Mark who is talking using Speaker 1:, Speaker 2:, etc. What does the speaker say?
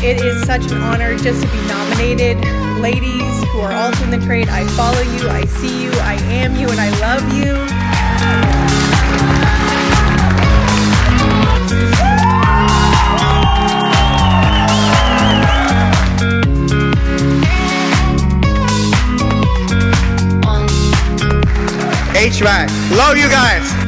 Speaker 1: It is such an honor just to be nominated. Ladies who are also in the trade, I follow you, I see you, I am you, and I love you.
Speaker 2: HVAC, love you guys.